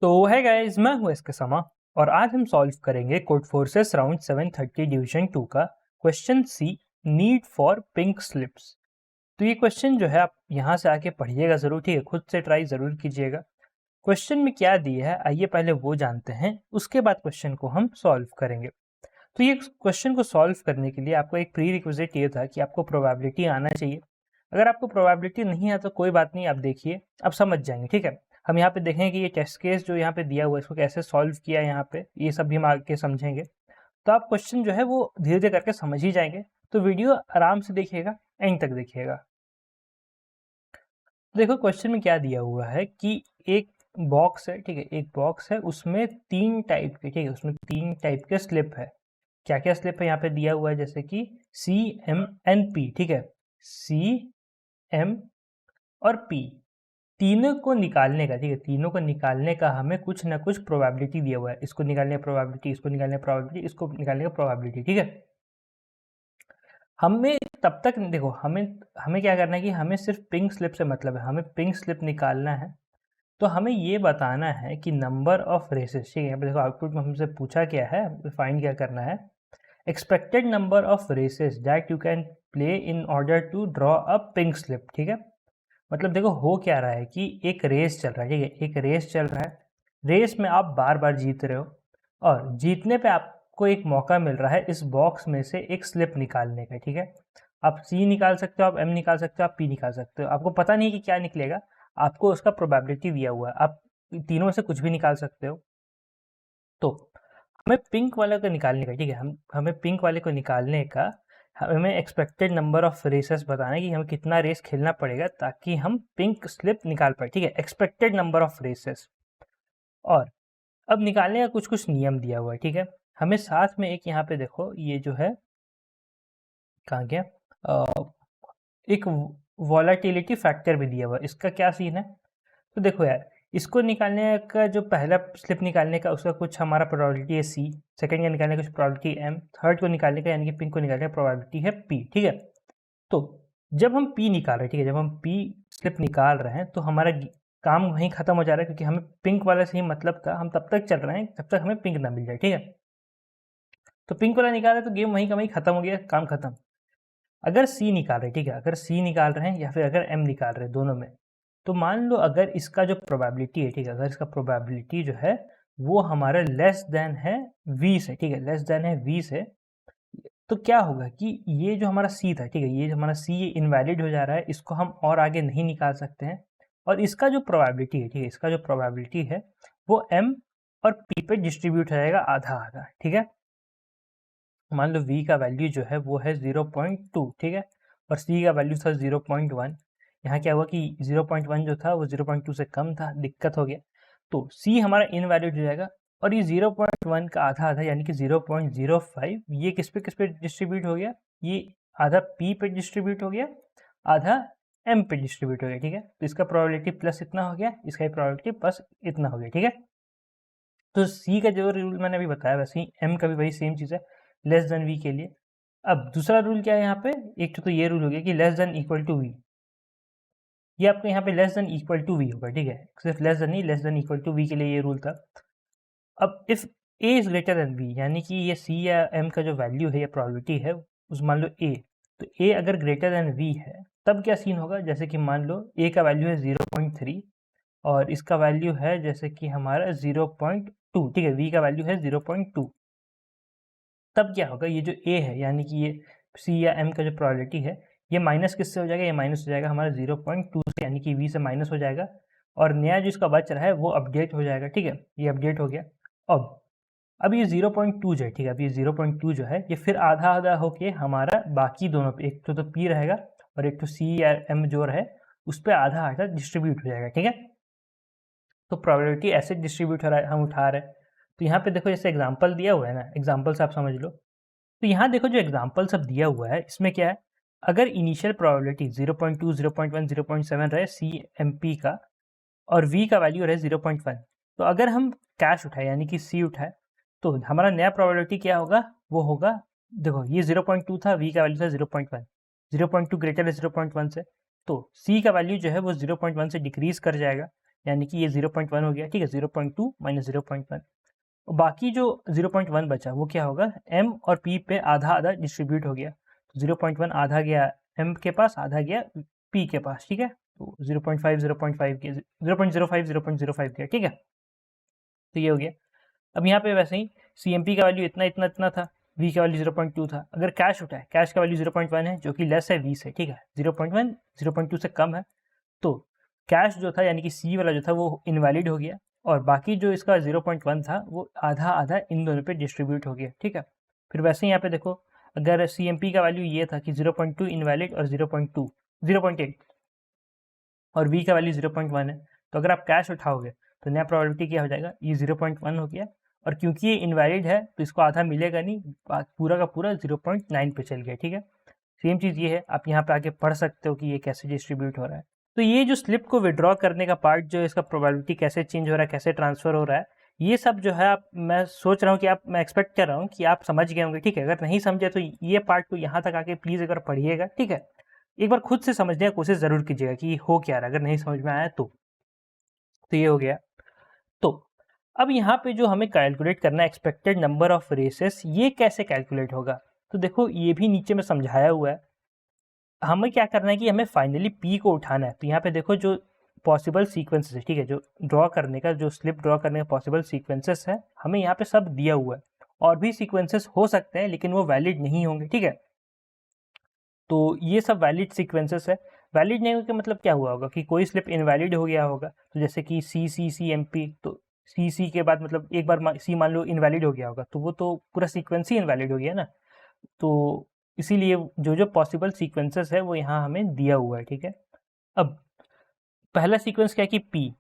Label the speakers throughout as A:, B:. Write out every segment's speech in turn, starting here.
A: तो है गाइस, मैं हूं इसके समा और आज हम सॉल्व करेंगे कोड फोर्सेस राउंड 730 डिवीजन 2 का question C, need for pink slips. तो ये क्वेश्चन जो है आप यहाँ से आके पढ़िएगा ज़रूर, ठीक है, खुद से ट्राई ज़रूर कीजिएगा। क्वेश्चन में क्या दिया है आइए पहले वो जानते हैं, उसके बाद क्वेश्चन को हम सॉल्व करेंगे। तो ये क्वेश्चन को सॉल्व करने के लिए आपको एक प्री रिक्विजिट ये था कि आपको प्रोबेबिलिटी आना चाहिए। अगर आपको प्रोबेबिलिटी नहीं आता तो कोई बात नहीं, आप देखिए, आप समझ जाएंगे, ठीक है। हम यहाँ पे देखेंगे कि ये टेस्ट केस जो यहाँ पे दिया हुआ है इसको कैसे सॉल्व किया, यहाँ पे ये सब भी हम आगे समझेंगे। तो आप क्वेश्चन जो है वो धीरे धीरे करके समझ ही जाएंगे। तो वीडियो आराम से देखिएगा, एंड तक देखिएगा। देखो क्वेश्चन में क्या दिया हुआ है कि एक बॉक्स है, ठीक है, एक बॉक्स है, उसमें तीन टाइप के, ठीक है, उसमें तीन टाइप के स्लिप है। क्या क्या स्लिप है यहाँ पे दिया हुआ है, जैसे कि सी, एम एंड पी, ठीक है, सी, एम और पी, तीनों को निकालने का, ठीक है, तीनों को निकालने का हमें कुछ ना कुछ प्रोबेबिलिटी दिया हुआ है। इसको निकालने का प्रोबेबिलिटी, इसको निकालने का प्रोबेबिलिटी, इसको निकालने का प्रोबेबिलिटी, ठीक है। हमें तब तक देखो, हमें हमें क्या करना है कि हमें सिर्फ पिंक स्लिप से मतलब है, हमें पिंक स्लिप निकालना है। तो हमें ये बताना है कि नंबर ऑफ रेसेस, ठीक है, यहाँ पे देखो आउटपुट में हमसे पूछा क्या है, फाइंड क्या करना है, expected number of races that you can play in order to draw a pink slip, ठीक है। मतलब देखो हो क्या रहा है कि एक रेस चल रहा है, ठीक है, एक रेस चल रहा है, रेस में आप बार बार जीत रहे हो और जीतने पे आपको एक मौका मिल रहा है इस बॉक्स में से एक स्लिप निकालने का, ठीक है। आप सी निकाल सकते हो, आप एम निकाल सकते हो, आप पी निकाल सकते हो, आपको पता नहीं कि क्या निकलेगा, आपको उसका प्रोबेबिलिटी दिया हुआ है, आप तीनों में से कुछ भी निकाल सकते हो। तो हमें पिंक वाले को निकालने का, ठीक है, हमें पिंक वाले को निकालने का हमें एक्सपेक्टेड नंबर ऑफ रेसेस बताना है कि हमें कितना रेस खेलना पड़ेगा ताकि हम पिंक स्लिप निकाल पाए, ठीक है, एक्सपेक्टेड नंबर ऑफ रेसेस। और अब निकालने का कुछ कुछ नियम दिया हुआ है, ठीक है। हमें साथ में एक यहाँ पे देखो ये जो है कहाँ गया, एक वॉलेटिलिटी फैक्टर भी दिया हुआ है। इसका क्या सीन है, तो देखो यार, इसको निकालने का जो पहला स्लिप निकालने का उसका कुछ हमारा प्रोबेबिलिटी है सी, सेकंड का निकालने का कुछ प्रोबेबिलिटी एम, थर्ड को निकालने का यानी कि पिंक को निकालने का प्रोबेबिलिटी है पी, ठीक है। तो जब हम पी निकाल रहे हैं, ठीक है, जब हम पी स्लिप निकाल रहे हैं तो हमारा काम वहीं खत्म हो जा रहा है, क्योंकि हमें पिंक वाले से ही मतलब था, हम तब तक चल रहे हैं जब तक हमें पिंक ना मिल जाए, ठीक है। तो पिंक वाला निकाल रहे तो गेम वहीं का वहीं खत्म हो गया, काम खत्म। अगर सी निकाल रहे, ठीक है, अगर सी निकाल रहे हैं या फिर अगर एम निकाल रहे हैं, दोनों में, तो मान लो अगर इसका जो प्रोबेबिलिटी है, ठीक है, अगर इसका प्रोबेबिलिटी जो है वो हमारा लेस देन है 20 है, ठीक है, लेस देन है 20 है, तो क्या होगा कि ये जो हमारा सी था, ठीक है, ये जो हमारा सी ये इनवैलिड हो जा रहा है, इसको हम और आगे नहीं निकाल सकते हैं। और इसका जो प्रोबेबिलिटी है, ठीक है, इसका जो प्रोबेबिलिटी है वो एम और पी पे डिस्ट्रीब्यूट हो जाएगा आधा आधा, ठीक है। मान लो v का वैल्यू जो है वो है 0.2, ठीक है, और c का वैल्यू था 0.1। यहाँ क्या हुआ कि 0.1 जो था वो 0.2 से कम था, दिक्कत हो गया, तो c हमारा इनवैलिड हो जाएगा। और ये 0.1 का आधा आधा यानी कि 0.05 ये किस पे डिस्ट्रीब्यूट हो गया, ये आधा p पे डिस्ट्रीब्यूट हो गया, आधा m पे डिस्ट्रीब्यूट हो गया, ठीक है। तो इसका प्रोबेबिलिटी प्लस इतना हो गया, इसका प्रोबेबिलिटी प्लस इतना हो गया, ठीक है। तो सी का जो रूल मैंने अभी बताया वैसे ही एम का भी वही सेम चीज़ है, लेस देन वी के लिए। अब दूसरा रूल क्या है यहाँ पे, एक तो ये रूल हो गया कि less than equal to V, ये आपको यहाँ पे less than equal to V होगा, ठीक है, सिर्फ लेस देन नहीं, less than equal to V के लिए ये रूल था। अब if A is greater than B, यानी कि ये सी या एम का जो वैल्यू है या प्रोबेबिलिटी है उस, मान लो ए, तो ए अगर ग्रेटर देन वी है तब क्या सीन होगा, जैसे कि मान लो ए का वैल्यू है 0.3 और इसका वैल्यू है जैसे कि हमारा 0.2, ठीक है, वी का वैल्यू है 0.2, तब क्या होगा, ये जो ए है यानी कि ये सी या एम का जो प्रोबेबिलिटी है ये माइनस किससे हो जाएगा, ये माइनस हो जाएगा हमारा 0.2 से, यानी कि वी से माइनस हो जाएगा और नया जो इसका बच रहा है वो अपडेट हो जाएगा, ठीक है, ये अपडेट हो गया। अब ये 0.2 जो है, ठीक है, अब ये 0.2 जो है ये फिर आधा आधा होके हमारा बाकी दोनों पे, एक तो पी रहेगा और एक तो सी या एम जो है उस पर आधा आधा डिस्ट्रीब्यूट हो जाएगा, ठीक है। तो प्रोबेबिलिटी ऐसे डिस्ट्रीब्यूट हो रहा है, हम उठा रहे हैं। तो यहाँ पे देखो जैसे एग्जाम्पल दिया हुआ है ना, एग्जाम्पल से आप समझ लो। तो यहाँ देखो जो एग्जाम्पल सब दिया हुआ है इसमें क्या है, अगर इनिशियल प्रोबेबिलिटी 0.2, 0.1, 0.7 रहे सी एम पी का और वी का वैल्यू रहे 0.1, तो अगर हम कैश उठाए यानी कि सी उठाए तो हमारा नया प्रोबेबिलिटी क्या होगा, वो होगा, देखो ये 0.2 था, वी का वैल्यू था 0.1, 0.2 ग्रेटर है 0.1 से, तो सी का वैल्यू जो है वो 0.1 से डिक्रीज कर जाएगा, यानी कि ये 0.1 हो गया, ठीक है, 0.2 माइनस 0.1, और बाकी जो 0.1 बचा वो क्या होगा, m और p पे आधा आधा डिस्ट्रीब्यूट हो गया, तो 0.1 आधा गया m के पास, आधा गया p के पास, ठीक है, तो 0.5 0.5 के 0.05 0.05 गया, ठीक है, तो ये हो गया। अब यहाँ पे वैसे ही CMP का वैल्यू इतना इतना इतना था, V का वैल्यू 0.2 था, अगर कैश उठाए, कैश का वैल्यू 0.1 है जो कि लेस है V से, ठीक है, 0.1 0.2 से कम है, तो कैश जो था यानी कि C वाला जो था वो इनवैलिड हो गया, और बाकी जो इसका 0.1 था वो आधा आधा इन दोनों पे डिस्ट्रीब्यूट हो गया, ठीक है। फिर वैसे ही यहाँ पे देखो, अगर CMP का वैल्यू ये था कि 0.2 इनवैलिड और 0.8 और V का वैल्यू 0.1 है, तो अगर आप कैश उठाओगे तो नया प्रोबेबिलिटी क्या हो जाएगा, ये 0.1 हो गया, और क्योंकि ये इनवैलिड है तो इसको आधा मिलेगा नहीं, पूरा का पूरा 0.9 पे चल गया, ठीक है। सेम चीज़ ये है, आप यहाँ पे आके पढ़ सकते हो कि ये कैसे डिस्ट्रीब्यूट हो रहा है। तो ये जो स्लिप को विड्रॉ करने का पार्ट जो इसका प्रोबेबिलिटी कैसे चेंज हो रहा है, कैसे ट्रांसफर हो रहा है, ये सब जो है आप, मैं सोच रहा हूँ कि मैं एक्सपेक्ट कर रहा हूँ कि आप समझ गए होंगे, ठीक है। अगर नहीं समझे तो ये पार्ट को यहाँ तक आके प्लीज़ एक बार पढ़िएगा, ठीक है। एक बार खुद से समझने की कोशिश ज़रूर कीजिएगा कि हो क्या रहा है, अगर नहीं समझ में आया तो ये हो गया। तो अब यहाँ पे जो हमें कैलकुलेट करना है एक्सपेक्टेड नंबर ऑफ रेसेस, ये कैसे कैलकुलेट होगा, तो देखो ये भी नीचे में समझाया हुआ है। हमें क्या करना है कि हमें फाइनली पी को उठाना है, तो यहाँ पे देखो जो पॉसिबल सीक्वेंसेस है, ठीक है, जो ड्रॉ करने का, जो स्लिप ड्रॉ करने का पॉसिबल सीक्वेंसेस है, हमें यहाँ पे सब दिया हुआ है, और भी सीक्वेंसेस हो सकते हैं लेकिन वो वैलिड नहीं होंगे, ठीक है। तो ये सब वैलिड सीक्वेंसेस है। वैलिड नहीं होने का मतलब क्या हुआ होगा कि कोई स्लिप इनवैलिड हो गया होगा, तो जैसे कि CCCMP, तो CC के बाद मतलब एक बार C मान लो इनवैलिड हो गया होगा, तो वो तो पूरा सीक्वेंस ही इनवैलिड हो गया ना। तो इसीलिए जो जो पॉसिबल सीक्वेंसेस है वो यहाँ हमें दिया हुआ है, ठीक है। अब पहला सीक्वेंस क्या है कि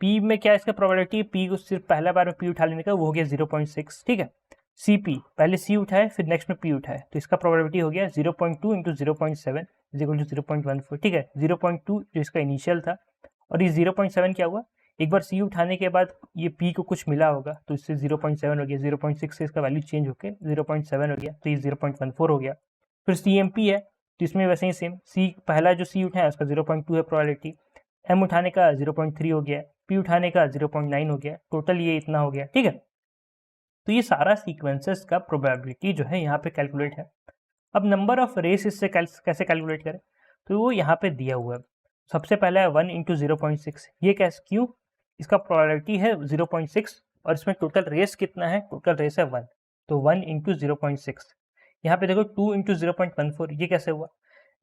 A: P में क्या इसका प्रोबेबिलिटी है, P को सिर्फ पहला बार में P उठा लेने का, वो हो गया 0.6, ठीक है। CP पहले C उठाए फिर नेक्स्ट में P उठाए, तो इसका प्रोबेबिलिटी हो गया 0.2 इंटू 0.7 इज इक्वल टू 0.14, ठीक है। 0.2 जो इसका इनिशियल था, और ये 0.7 क्या हुआ, एक बार C उठाने के बाद ये P को कुछ मिला होगा तो इससे 0.7 हो गया, 0.6 से इसका वैल्यू चेंज होकर 0.7 हो गया, तो ये 0.14 हो गया। फिर CMP है, तो इसमें वैसे ही सेम, C पहला जो C उठाया उसका 0.2 है प्रोबेबिलिटी, M उठाने का 0.3 हो गया, P उठाने का 0.9 हो गया, टोटल ये इतना हो गया, ठीक है। तो ये सारा सीक्वेंसेस का प्रोबेबिलिटी जो है यहाँ पे कैलकुलेट है। अब नंबर ऑफ रेस इससे कैसे कैलकुलेट करें, तो वो यहाँ पे दिया हुआ है। सबसे पहला है 1 इंटू 0.6, ये कैसे, क्यों, इसका प्रोबेबिलिटी है 0.6 और इसमें टोटल रेस कितना है, टोटल रेस है 1, तो 1 इंटू 0.6। यहाँ पे देखो 2 इंटू 0.14, ये कैसे हुआ,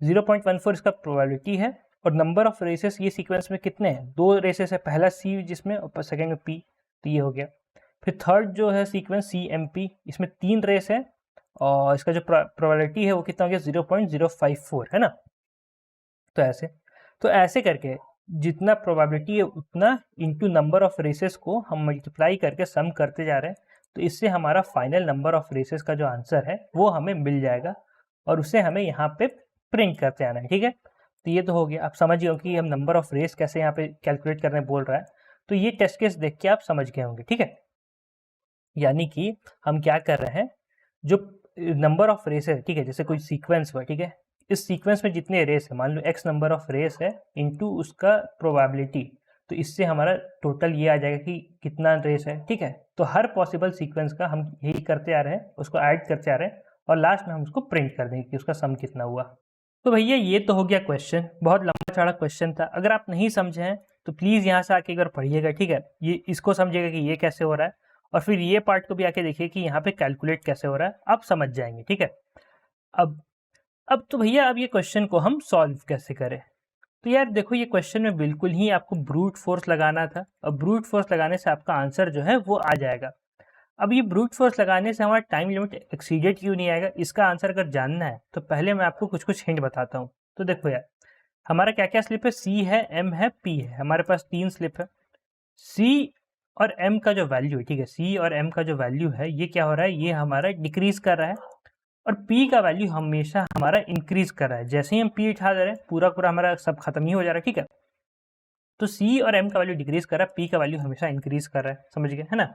A: 0.14 इसका प्रोबेबिलिटी है, और नंबर ऑफ रेसेस ये सीक्वेंस में कितने हैं, 2 रेसेस है, पहला C जिसमें और सेकेंड में P, तो ये हो गया। फिर थर्ड जो है सीक्वेंस CMP, इसमें 3 रेस है, और इसका जो प्रोबेबिलिटी है वो कितना हो गया 0.054, है ना। तो ऐसे करके जितना प्रोबेबिलिटी है उतना इंटू नंबर ऑफ रेसेस को हम मल्टीप्लाई करके सम करते जा रहे हैं, तो इससे हमारा फाइनल नंबर ऑफ रेसेस का जो आंसर है वो हमें मिल जाएगा, और उसे हमें यहाँ पे प्रिंट करते आना है, ठीक है। तो ये तो हो गया, आप समझ गए हो कि हम नंबर ऑफ रेस कैसे यहाँ पे कैलकुलेट करने बोल रहा है, तो ये टेस्ट केस देख के आप समझ गए होंगे, ठीक है। यानी कि हम क्या कर रहे हैं, जो नंबर ऑफ रेस है, ठीक है, जैसे कोई सीक्वेंस हुआ, ठीक है, इस सीक्वेंस में जितने रेस है, मान लो x नंबर ऑफ रेस है इनटू उसका प्रोबेबिलिटी, तो इससे हमारा टोटल ये आ जाएगा कि कितना रेस है, ठीक है। तो हर पॉसिबल सीक्वेंस का हम यही करते आ रहे हैं, उसको ऐड करते आ रहे हैं, और लास्ट में हम उसको प्रिंट कर देंगे कि उसका सम कितना हुआ। तो भैया ये तो हो गया क्वेश्चन, बहुत लंबा चौड़ा क्वेश्चन था। अगर आप नहीं समझे हैं तो प्लीज़ यहाँ से आके एक बार पढ़िएगा, ठीक है, ये इसको समझिएगा कि ये कैसे हो रहा है, और फिर ये पार्ट को भी आके देखिए कि यहाँ पे कैलकुलेट कैसे हो रहा है, आप समझ जाएंगे, ठीक है। अब तो भैया अब ये क्वेश्चन को हम सॉल्व कैसे करें, तो यार देखो ये क्वेश्चन में बिल्कुल ही आपको ब्रूट फोर्स लगाना था, और ब्रूट फोर्स लगाने से आपका आंसर जो है वो आ जाएगा। अब ये ब्रूट फोर्स लगाने से हमारा टाइम लिमिट एक्सीडेड क्यों नहीं आएगा, इसका आंसर अगर जानना है तो पहले मैं आपको कुछ कुछ हिंट बताता हूँ। तो देखो यार, हमारा क्या क्या स्लिप है, C है, M है, P है, हमारे पास 3 स्लिप है। C और M का जो वैल्यू है, ठीक है, C और M का जो वैल्यू है ये क्या हो रहा है, ये हमारा डिक्रीज कर रहा है, और P का वैल्यू हमेशा हमारा इंक्रीज कर रहा है। जैसे ही हम P उठा दे रहे हैं पूरा पूरा हमारा सब खत्म ही हो जा रहा है, ठीक है। तो C और M का वैल्यू डिक्रीज कर रहा है, P का वैल्यू हमेशा इंक्रीज कर रहा है, समझ गए, है ना।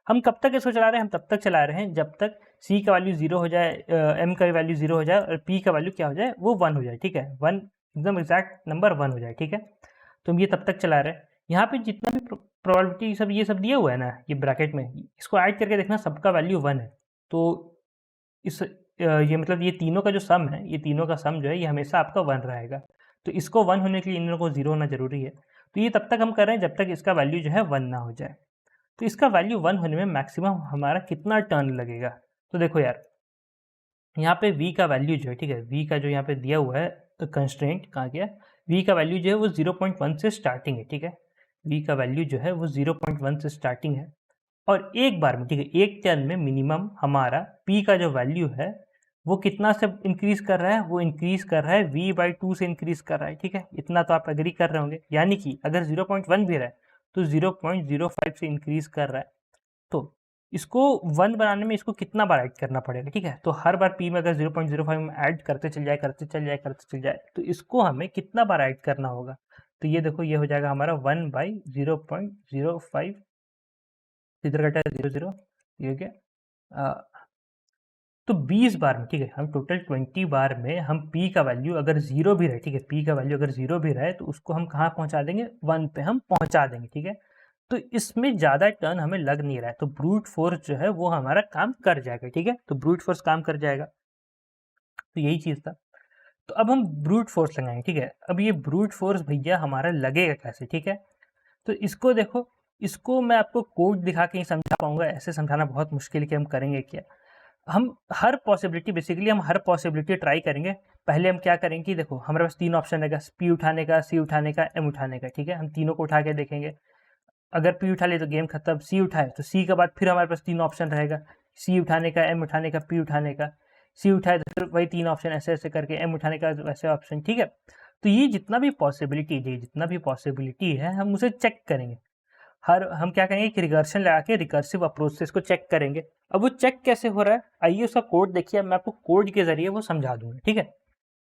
A: हम कब तक इसको चला रहे हैं, हम तब तक चला रहे हैं जब तक C का वैल्यू 0 हो जाए, M का वैल्यू 0 हो जाए, और P का वैल्यू क्या हो जाए, वो 1 हो जाए, ठीक है, 1 एकदम एग्जैक्ट नंबर 1 हो जाए, ठीक है। तो हम ये तब तक चला रहे हैं। यहाँ पे जितना भी प्रोबेबिलिटी सब ये सब दिया हुआ है ना ये ब्रैकेट में, इसको ऐड करके देखना सबका वैल्यू 1 है। तो इस ये मतलब ये तीनों का जो सम है, ये तीनों का सम जो है ये हमेशा आपका 1 रहेगा। तो इसको 1 होने के लिए इन लोगों को 0 होना ज़रूरी है। तो ये तब तक हम कर रहे हैं जब तक इसका वैल्यू जो है 1 ना हो जाए। तो इसका वैल्यू 1 होने में मैक्सिमम हमारा कितना टर्न लगेगा? तो देखो यार, यहाँ पे v का वैल्यू जो है, ठीक है, v का जो यहाँ पे दिया हुआ है कंस्ट्रेंट कहाँ गया, v का वैल्यू जो है वो 0.1 से स्टार्टिंग है, ठीक है, v का वैल्यू जो है वो 0.1 से स्टार्टिंग है और एक बार में, ठीक है, एक टर्न में मिनिमम हमारा p का जो वैल्यू है वो कितना से इंक्रीज कर रहा है, वो इंक्रीज कर रहा है v/2 से इंक्रीज कर रहा है, ठीक है, इतना तो आप एग्री कर रहे होंगे। यानी कि अगर 0.1 भी रहा है तो 0.05 से इंक्रीज कर रहा है। तो इसको 1 बनाने में इसको कितना बार ऐड करना पड़ेगा, ठीक है, तो हर बार p में अगर 0.05 में ऐड करते चल जाए तो इसको हमें कितना बार ऐड करना होगा? तो ये देखो, ये हो जाएगा हमारा 1/0.05, इधर घटा 0 ये हो गया। तो 20 बार में, ठीक है, हम टोटल 20 बार में हम p का वैल्यू अगर 0 भी रहे, ठीक है, p का वैल्यू अगर 0 भी रहे तो उसको हम कहाँ पहुँचा देंगे, 1 पे हम पहुँचा देंगे, ठीक है। तो इसमें ज़्यादा टर्न हमें लग नहीं रहा है, तो ब्रूट फोर्स जो है वो हमारा काम कर जाएगा, ठीक है, तो ब्रूट फोर्स काम कर जाएगा। तो यही चीज़ था। तो अब हम ब्रूट फोर्स लगाएंगे, ठीक है। अब ये ब्रूट फोर्स भैया हमारा लगेगा कैसे, ठीक है, तो इसको देखो, इसको मैं आपको कोड दिखा के ही समझा पाऊंगा, ऐसे समझाना बहुत मुश्किल है कि हम करेंगे क्या। हम हर पॉसिबिलिटी, बेसिकली हम हर पॉसिबिलिटी ट्राई करेंगे। पहले हम क्या करेंगे कि देखो हमारे पास 3 ऑप्शन रहेगा, p उठाने का, c उठाने का, m उठाने का, ठीक है, हम तीनों को उठा के देखेंगे। अगर p उठा ले तो गेम खत्म, c उठाए तो c के बाद फिर हमारे पास 3 ऑप्शन रहेगा, c उठाने का, m उठाने का, p उठाने का, c उठाए तो फिर वही 3 ऑप्शन ऐसे ऐसे करके, m उठाने का वैसे ऑप्शन, ठीक है। तो ये जितना भी पॉसिबिलिटी है हम उसे चेक करेंगे। हम क्या करेंगे कि रिकर्शन लगा के रिकर्सिव अप्रोच से इसको चेक करेंगे। अब वो चेक कैसे हो रहा है, आइए उसका कोड देखिए, मैं आपको कोड के जरिए वो समझा दूंगा, ठीक है।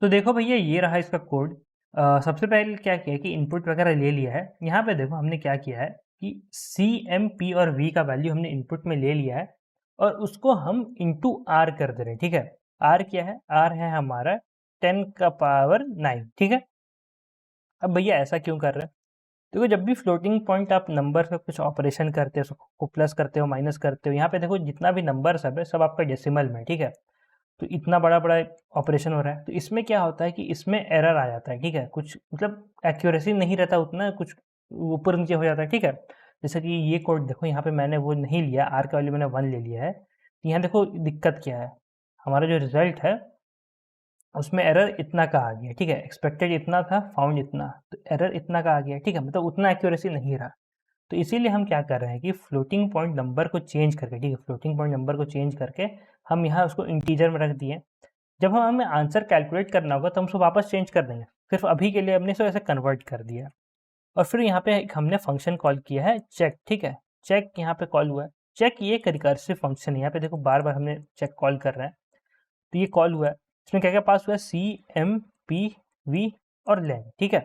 A: तो देखो भैया, ये रहा इसका कोड। सबसे पहले क्या किया कि इनपुट वगैरह ले लिया है। यहाँ पे देखो हमने क्या किया है कि सी, एम, पी और वी का वैल्यू हमने इनपुट में ले लिया है और उसको हम इंटू आर कर दे रहे हैं, ठीक है। आर क्या है, आर है हमारा 10⁹, ठीक है। अब भैया ऐसा क्यों कर रहे हैं, देखो जब भी फ्लोटिंग पॉइंट आप नंबर से कुछ ऑपरेशन करते हो, उसको प्लस करते हो, माइनस करते हो, यहाँ पे देखो जितना भी नंबर सब है सब आपका डेसिमल में, ठीक है। तो इतना बड़ा बड़ा ऑपरेशन हो रहा है, तो इसमें क्या होता है कि इसमें एरर आ जाता है, ठीक है, कुछ मतलब एक्यूरेसी नहीं रहता उतना, कुछ ऊपर नीचे हो जाता है, ठीक है। जैसे कि ये कोड देखो, यहाँ पे मैंने वो नहीं लिया, आर का वैल्यू मैंने 1 ले लिया है। तो यहाँ देखो दिक्कत क्या है, हमारा जो रिजल्ट है उसमें एरर इतना का आ गया, ठीक है, एक्सपेक्टेड इतना था, फाउंड इतना, तो एरर इतना का आ गया, ठीक है, मतलब उतना एक्यूरेसी नहीं रहा। तो इसीलिए हम क्या कर रहे हैं कि फ्लोटिंग पॉइंट नंबर को चेंज करके, ठीक है, फ्लोटिंग पॉइंट नंबर को चेंज करके हम यहाँ उसको इंटीजर में रख दिए। जब हमें आंसर कैलकुलेट करना होगा तो हम उसको वापस चेंज कर देंगे, सिर्फ अभी के लिए हमने इसको ऐसे कन्वर्ट कर दिया। और फिर यहाँ पे हमने फंक्शन कॉल किया है चेक, ठीक है, चेक यहाँ पे कॉल हुआ है। चेक ये एक रिकर्सिव फंक्शन है, यहाँ पे देखो बार बार हमने चेक कॉल कर रहे हैं, तो ये कॉल हुआ है। इसमें क्या क्या पास हुआ है, सी, एम, पी, वी और लेन, ठीक है।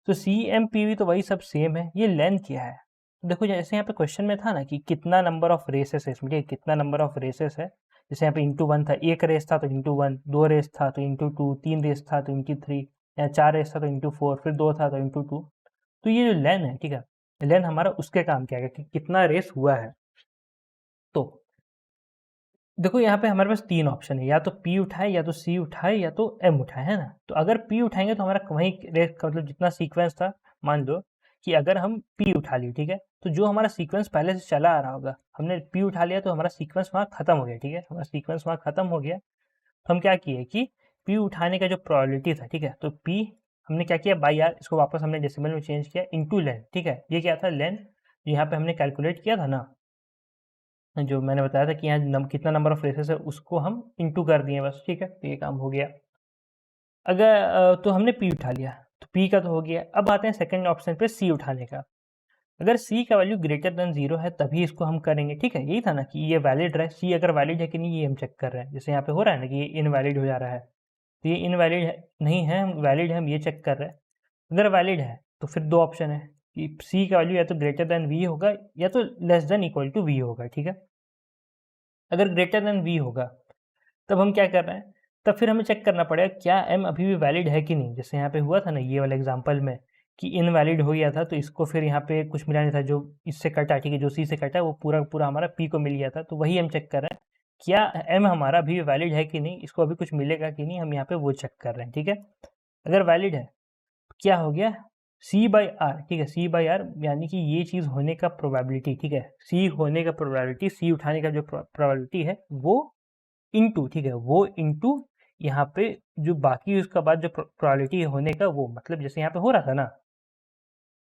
A: तो सी, एम, पी, वी तो वही सब सेम है, ये लेन क्या है, देखो जैसे यहाँ पे क्वेश्चन में था ना कि कितना नंबर ऑफ रेसेस है इसमें, कितना नंबर ऑफ रेसेस है, जैसे यहाँ पे इंटू 1 था, एक रेस था तो इंटू 1, 2 रेस था तो इंटू 2, 3 रेस था तो इंटू 3, या 4 रेस था तो इंटू 4, फिर 2 था तो इंटू 2। तो ये जो लेन है, ठीक है, लेन हमारा उसके काम क्या है कि कितना रेस हुआ है। तो देखो यहाँ पे हमारे पास 3 ऑप्शन है, या तो p उठाए, या तो c उठाए, या तो m उठाए, है ना। तो अगर p उठाएंगे तो हमारा वही रेस का मतलब जितना सीक्वेंस था, मान लो कि अगर हम p उठा लिए, ठीक है, तो जो हमारा सीक्वेंस पहले से चला आ रहा होगा, हमने p उठा लिया तो हमारा सीक्वेंस वहाँ खत्म हो गया, ठीक है, हमारा सीक्वेंस वहाँ खत्म हो गया। तो हम क्या किए कि p उठाने का जो प्रोबेबिलिटी था, ठीक है, तो p हमने क्या किया, बाई आर, इसको वापस हमने डेसिमल में चेंज किया, इंटू लेन, ठीक है। ये क्या था, लेन, यहाँ पे हमने कैलकुलेट किया था ना, जो मैंने बताया था कि यहाँ कितना नंबर ऑफ रेसेस है उसको हम इंटू कर दिए बस, ठीक है, तो ये काम हो गया। अगर तो हमने p उठा लिया, तो p का तो हो गया। अब आते हैं सेकंड ऑप्शन पे, c उठाने का। अगर c का वैल्यू ग्रेटर देन 0 है तभी इसको हम करेंगे, ठीक है, यही था ना कि ये वैलिड है, c अगर वैलिड है कि नहीं ये हम चेक कर रहे हैं। जैसे यहाँ पे हो रहा है ना कि ये इनवैलिड हो जा रहा है, तो ये इनवैलिड है, नहीं है, हम वैलिड है, हम ये चेक कर रहे हैं। अगर वैलिड है तो फिर 2 ऑप्शन है कि c का वैल्यू या तो ग्रेटर देन v होगा या तो less than equal to v होगा, ठीक है। अगर ग्रेटर देन v होगा तब हम क्या कर रहे हैं, तब फिर हमें चेक करना पड़ेगा क्या m अभी भी वैलिड है कि नहीं। जैसे यहाँ पे हुआ था ना ये वाले एग्जांपल में कि इनवैलिड हो गया था, तो इसको फिर यहाँ पे कुछ मिला नहीं था, जो इससे कटा, ठीक है, जो सी से कटा वो पूरा पूरा हमारा पी को मिल गया था। तो वही हम चेक कर रहे हैं क्या एम हमारा अभी वैलिड है कि नहीं, इसको अभी कुछ मिलेगा कि नहीं, हम यहाँ पे वो चेक कर रहे हैं। ठीक है, अगर वैलिड है क्या हो गया सी बाई आर, ठीक है, सी बाई आर यानी कि ये चीज़ होने का प्रोबेबिलिटी, ठीक है, सी होने का प्रोबेबिलिटी, सी उठाने का जो प्रोबेबिलिटी है वो इनटू, ठीक है, वो इनटू यहाँ पे जो बाकी उसका बाद जो प्रोबेबिलिटी होने का, वो मतलब जैसे यहाँ पे हो रहा था ना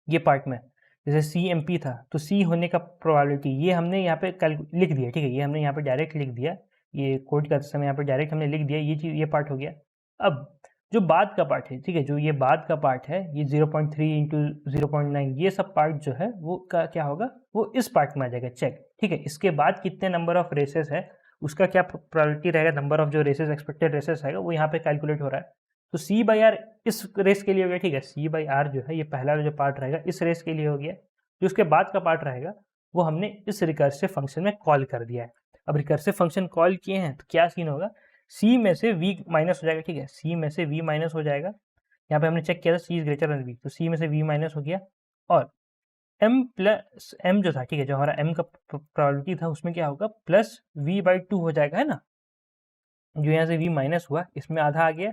A: ये पार्ट में, जैसे सी एम पी था, तो सी होने का प्रोबेबिलिटी ये हमने यहाँ पे लिख दिया, ठीक है, ये हमने यहाँ पे डायरेक्ट लिख दिया, ये कोड करते समय यहाँ पे डायरेक्ट हमने लिख दिया, ये चीज़, ये पार्ट हो गया। अब जो बाद का पार्ट है, ठीक है, जो ये बाद का पार्ट है, ये 0.3 इंटू 0.9, ये सब पार्ट जो है वो का क्या होगा, वो इस पार्ट में आ जाएगा चेक। ठीक है, इसके बाद कितने नंबर ऑफ रेसेस है उसका क्या प्रोबेबिलिटी रहेगा, नंबर ऑफ जो रेसेस एक्सपेक्टेड रेसेस रहेगा वो यहाँ पे कैलकुलेट हो रहा है। तो सी बाई आर इस रेस के लिए हो गया, ठीक है, सी बाई आर जो है ये पहला जो पार्ट रहेगा इस रेस के लिए हो गया। जो उसके बाद का पार्ट रहेगा वो हमने इस रिकर्सिव फंक्शन में कॉल कर दिया है। अब रिकर्सिव फंक्शन कॉल किए हैं तो क्या सीन होगा, सी में से वी माइनस हो जाएगा, ठीक है, सी में से वी माइनस हो जाएगा। यहाँ पे हमने चेक किया था सी इज ग्रेटर देन वी, तो सी में से वी माइनस हो गया, और एम प्लस एम जो था, ठीक है, जो हमारा एम का प्रोबेबिलिटी था उसमें क्या होगा प्लस वी बाई टू हो जाएगा, है ना, जो यहाँ से वी माइनस हुआ इसमें आधा आ गया,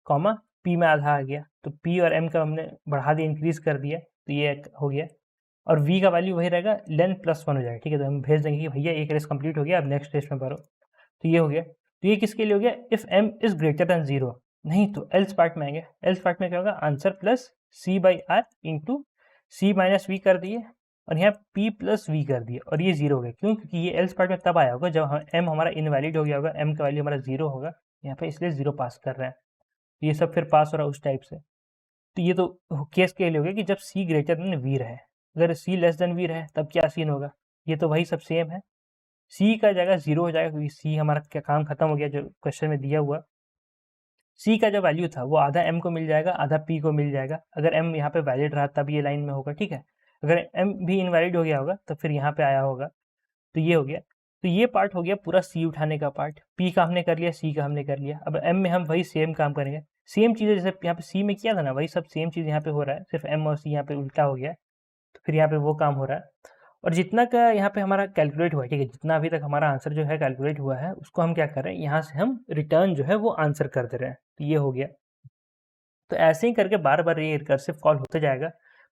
A: कॉमा पी में आधा आ गया, तो पी और एम का हमने बढ़ा दिया, इंक्रीज कर दिया, तो ये हो गया, और वी का वैल्यू वही रहेगा, लेन प्लस वन हो जाएगा। ठीक है, तो हम भेज देंगे कि भैया एक रेस कंप्लीट हो गया, अब नेक्स्ट रेस में भरो, तो ये हो गया। तो ये किसके लिए हो गया, if M is greater than zero, नहीं तो एल्स पार्ट में आएंगे, एल्स पार्ट में क्या होगा, answer plus C by R into C minus V कर दिए, और यहाँ पी प्लस वी कर दिए, और ये जीरो हो गया, क्यों, क्योंकि ये एल्स पार्ट में तब आया होगा जब एम हमारा इनवैलिड हो गया होगा, एम का वैल्यू हमारा जीरो होगा यहाँ पे, इसलिए जीरो पास कर रहे हैं, ये सब फिर पास हो रहा है उस टाइप से। तो ये तो केस के लिए हो गया कि जब सी ग्रेटर देन वी रहे, अगर सी लेस देन वी रहे तब क्या सीन होगा, ये तो वही सब सेम है, सी का जगह जीरो हो जाएगा, क्योंकि सी हमारा क्या काम खत्म हो गया जो क्वेश्चन में दिया हुआ। सी का जो वैल्यू था वो आधा एम को मिल जाएगा, आधा पी को मिल जाएगा, अगर एम यहाँ पे वैलिड रहा तब ये लाइन में होगा, ठीक है, अगर एम भी इनवैलिड हो गया होगा तो फिर यहाँ पे आया होगा, तो ये हो गया। तो ये पार्ट हो गया पूरा सी उठाने का पार्ट, पी का हमने कर लिया, सी का हमने कर लिया, अब एम में हम वही सेम काम करेंगे, सेम चीज़ें जैसे यहाँ पे सी में किया था ना, वही सब सेम चीज़ यहाँ पे हो रहा है, सिर्फ एम और सी यहाँ पे उल्टा हो गया, तो फिर यहाँ पे वो काम हो रहा है। और जितना का यहाँ पे हमारा कैलकुलेट हुआ है, ठीक है, जितना अभी तक हमारा आंसर जो है कैलकुलेट हुआ है उसको हम क्या कर रहे हैं, यहाँ से हम रिटर्न जो है वो आंसर कर दे रहे हैं, तो ये हो गया। तो ऐसे ही करके बार बार ये रिकर्सिव कॉल होते जाएगा,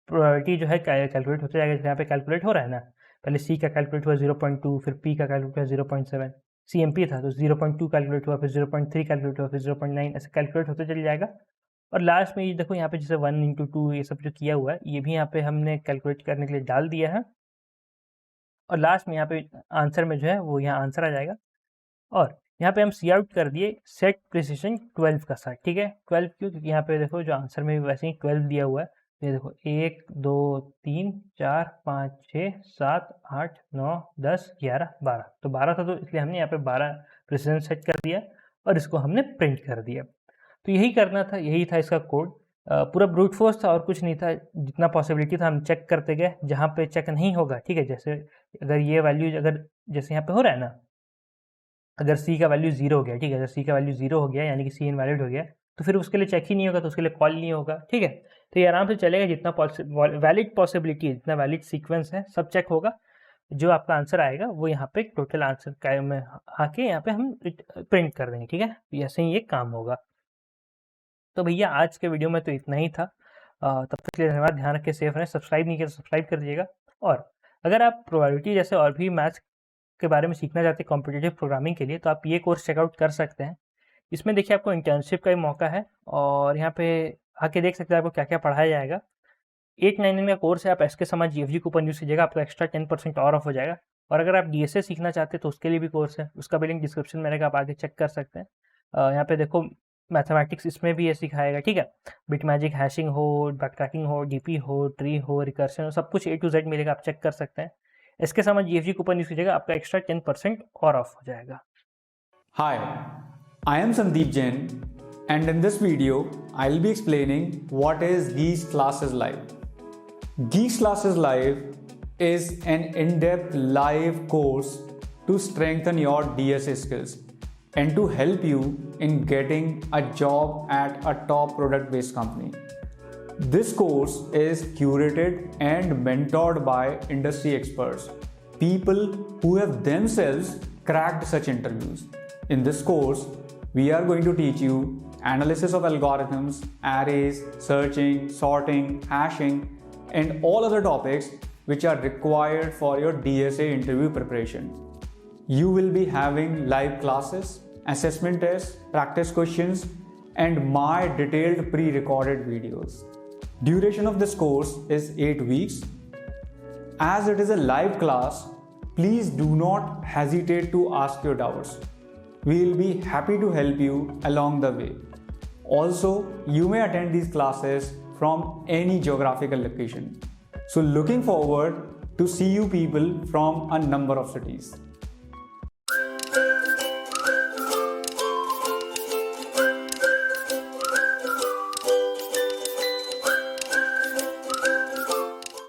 A: प्रोबेबिलिटी जो है कैलकुलेट होते जाएगा, जैसे यहाँ पे कैलकुलेट हो रहा है ना, पहले सी का कैलकुलेट हुआ 0.2, फिर पी का कैलकुलेट हुआ 0.7, सी एम पी था तो 0.2 कैलकुलेट हुआ, फिर 0.3 कैलकुलेट हुआ, फिर 0.9, ऐसे कैलकुलेट होते चल जाएगा। और लास्ट में ये देखो यहाँ पे जैसे 1 इंटू 2 ये सब जो किया हुआ है ये भी यहाँ पे हमने कैलकुलेट करने के लिए डाल दिया है, और लास्ट में यहाँ पे आंसर में जो है वो यहाँ आंसर आ जाएगा। और यहाँ पे हम सी आउट कर दिए सेट प्रिसिशन 12 का साथ, ठीक है, 12 क्यों, क्योंकि यहाँ पे देखो जो आंसर में भी वैसे ही 12 दिया हुआ है, ये देखो 1 2 3 4 5 6 7 8 9 10 11 12, तो 12 था, तो इसलिए हमने यहाँ पे 12 प्रिसिशन सेट कर दिया और इसको हमने प्रिंट कर दिया। तो यही करना था, यही था इसका कोड, पूरा ब्रूट फोर्स था और कुछ नहीं था, जितना पॉसिबिलिटी था हम चेक करते गए, जहाँ पे चेक नहीं होगा, ठीक है, जैसे अगर ये वैल्यू अगर जैसे यहाँ पे हो रहा है ना, अगर सी का वैल्यू जीरो हो गया, ठीक है, अगर सी का वैल्यू जीरो हो गया यानी कि सी इनवैलिड हो गया, तो फिर उसके लिए चेक ही नहीं होगा, तो उसके लिए कॉल नहीं होगा, ठीक है, तो ये आराम से चलेगा, जितना वैलिड पॉसिबिलिटी है, जितना वैलिड सीक्वेंस है सब चेक होगा, जो आपका आंसर आएगा वो यहाँ पे टोटल आंसर का में आके यहाँ पे हम प्रिंट कर देंगे, ठीक है, तो ऐसे ही ये काम होगा। तो भैया आज के वीडियो में तो इतना ही था, तब तक के लिए धन्यवाद, ध्यान रखिए, सेफ रहें, सब्सक्राइब नहीं किया तो सब्सक्राइब कर दीजिएगा। और अगर आप प्रोबेबिलिटी जैसे और भी मैथ्स के बारे में सीखना चाहते हैं कॉम्पिटिटिव प्रोग्रामिंग के लिए, तो आप ये कोर्स चेकआउट कर सकते हैं। इसमें देखिए आपको इंटर्नशिप का भी मौका है, और यहाँ पे आके देख सकते हैं आपको क्या क्या पढ़ाया जाएगा। 899 का कोर्स है, आप एसके समझ जीएफजी कूपन यूज कीजिएगा, आपका एक्स्ट्रा 10% और ऑफ हो जाएगा। और अगर आप डीएसए सीखना चाहते हैं तो उसके लिए भी कोर्स है, उसका भी लिंक डिस्क्रिप्शन में रहेगा, आप आगे चेक कर सकते हैं। यहाँ पे देखो मैथमेटिक्स इसमें भी ये सिखाएगा, ठीक है, बिट मैजिक, हैशिंग हो, बैकट्रैकिंग हो, डीपी हो, ट्री हो, रिकर्शन हो, सब कुछ A to Z मिलेगा, आप चेक कर सकते हैं। इसके समझ जीएफजी कूपन यूज कीजिएगा, आपका एक्स्ट्रा 10% और ऑफ हो जाएगा।
B: Hi, I am Sandeep Jain, and in this video, I'll be explaining what is Geeks Classes Live. Geeks Classes Live is an in-depth live course to strengthen your DSA skills and to help you in getting a job at a top product-based company. This course is curated and mentored by industry experts, people who have themselves cracked such interviews. In this course, we are going to teach you analysis of algorithms, arrays, searching, sorting, hashing, and all other topics which are required for your DSA interview preparation. You will be having live classes, assessment tests, practice questions, and my detailed pre-recorded videos. Duration of this course is 8 weeks. As it is a live class, please do not hesitate to ask your doubts. We will be happy to help you along the way. Also, you may attend these classes from any geographical location. So looking forward to see you people from a number of cities.